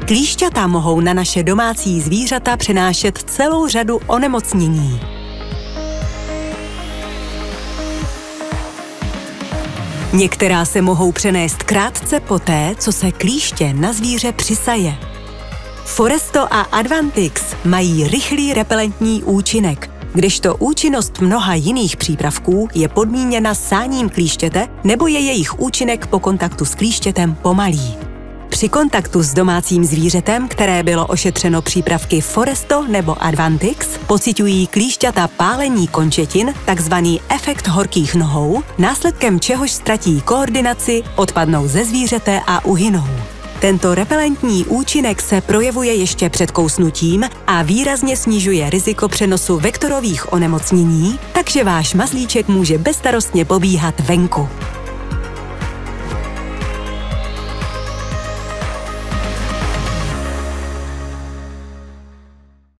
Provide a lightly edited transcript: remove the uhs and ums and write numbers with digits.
Klíšťata mohou na naše domácí zvířata přenášet celou řadu onemocnění. Některá se mohou přenést krátce poté, co se klíště na zvíře přisaje. Foresto a Advantix mají rychlý repelentní účinek, kdežto účinnost mnoha jiných přípravků je podmíněna sáním klíštěte nebo je jejich účinek po kontaktu s klíštětem pomalý. Při kontaktu s domácím zvířetem, které bylo ošetřeno přípravky Foresto nebo Advantix, pociťují klíšťata pálení končetin, takzvaný efekt horkých nohou, následkem čehož ztratí koordinaci, odpadnou ze zvířete a uhynou. Tento repelentní účinek se projevuje ještě před kousnutím a výrazně snižuje riziko přenosu vektorových onemocnění, takže váš mazlíček může bezstarostně pobíhat venku.